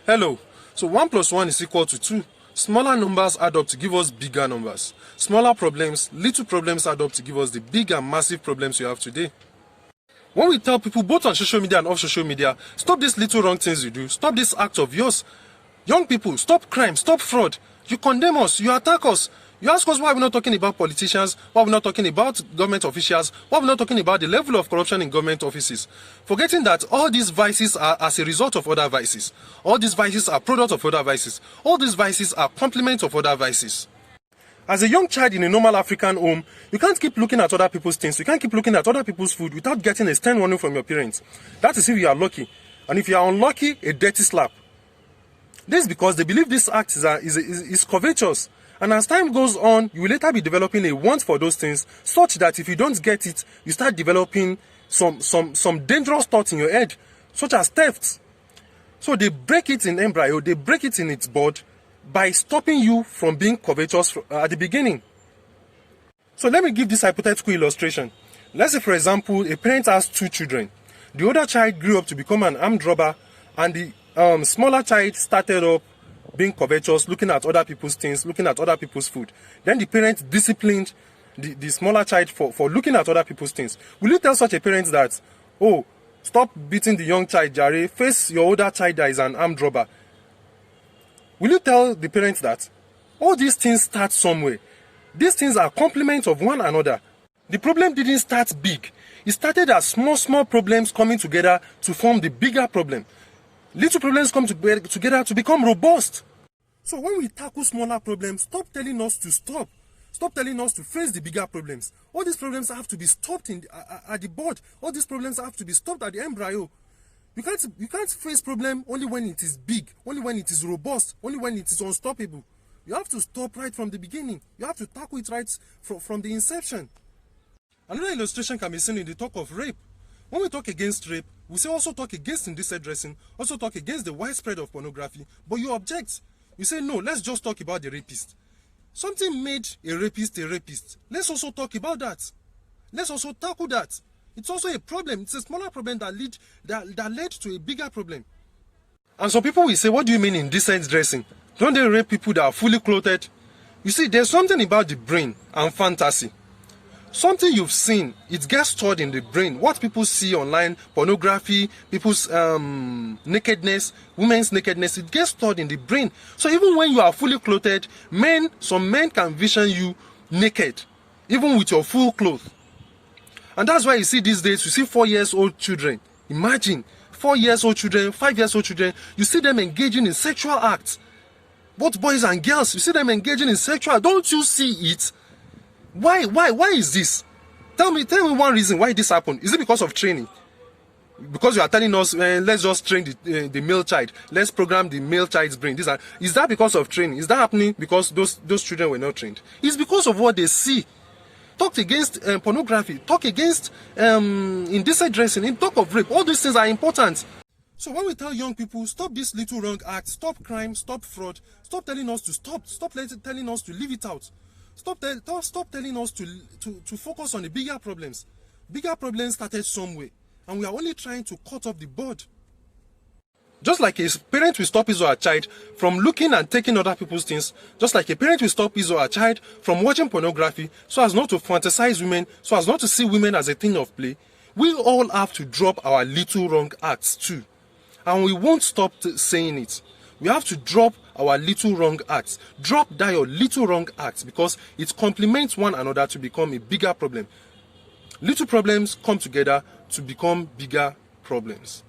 Hello. So 1 plus 1 is equal to 2. Smaller numbers add up to give us bigger numbers. Smaller problems, little problems add up to give us the big and massive problems you have today. When we tell people both on social media and off social media, stop these little wrong things you do, stop this act of yours. Young people, stop crime, stop fraud. You condemn us, you attack us. You ask us why we're not talking about politicians, why we're not talking about government officials, why we're not talking about the level of corruption in government offices. Forgetting that all these vices are as a result of other vices. All these vices are products of other vices. All these vices are complements of other vices. As a young child in a normal African home, you can't keep looking at other people's things. You can't keep looking at other people's food without getting a stern warning from your parents. That is if you are lucky. And if you are unlucky, a dirty slap. This is because they believe this act is covetous. And as time goes on, you will later be developing a want for those things, such that if you don't get it, you start developing some dangerous thoughts in your head, such as theft. So they break it in embryo, they break it in its bud by stopping you from being covetous at the beginning. So let me give this hypothetical illustration. Let's say, for example, a parent has 2 children. The older child grew up to become an armed robber, and the smaller child started up being covetous, looking at other people's things, looking at other people's food. Then the parent disciplined the smaller child for looking at other people's things. Will you tell such a parent that, oh, stop beating the young child, Jare, face your older child that is an armed robber? Will you tell the parent that? All these things start somewhere. These things are complements of one another. The problem didn't start big. It started as small problems coming together to form the bigger problem. Little problems come together to become robust. So when we tackle smaller problems, stop telling us to stop. Stop telling us to face the bigger problems. All these problems have to be stopped at the bud. All these problems have to be stopped at the embryo. You can't face problem only when it is big, only when it is robust, only when it is unstoppable. You have to stop right from the beginning. You have to tackle it right from the inception. Another illustration can be seen in the talk of rape. When we talk against rape, we say also talk against indecent dressing, also talk against the widespread of pornography, but you object. You say, no, let's just talk about the rapist. Something made a rapist a rapist. Let's also talk about that. Let's also tackle that. It's also a problem. It's a smaller problem that led to a bigger problem. And some people will say, what do you mean indecent dressing? Don't they rape people that are fully clothed? You see, there's something about the brain and fantasy. Something you've seen, it gets stored in the brain. What people see online, pornography, people's nakedness, women's nakedness, it gets stored in the brain. So even when you are fully clothed, some men can vision you naked, even with your full clothes. And that's why you see these days, you see 4-year-old children. Imagine, 4-year-old children, 5-year-old children, you see them engaging in sexual acts. Both boys and girls, you see them engaging in sexual. Don't you see it? Why is this? Tell me one reason why this happened. Is it because of training? Because you are telling us, let's just train the male child. Let's program the male child's brain. Is that because of training? Is that happening because those children were not trained? It's because of what they see. Talk against pornography. Talk against indecent dressing. Talk of rape. All these things are important. So when we tell young people, stop this little wrong act, stop crime, stop fraud, stop telling us to stop telling us to leave it out. Stop telling us to focus on the bigger problems. Bigger problems started somewhere, and we are only trying to cut off the bud. Just like a parent will stop his or her child from looking and taking other people's things, just like a parent will stop his or her child from watching pornography so as not to fantasize women, so as not to see women as a thing of play, we all have to drop our little wrong acts too. And we won't stop saying it. We have to drop our little wrong acts. Drop that your little wrong acts, because it complements one another to become a bigger problem. Little problems come together to become bigger problems.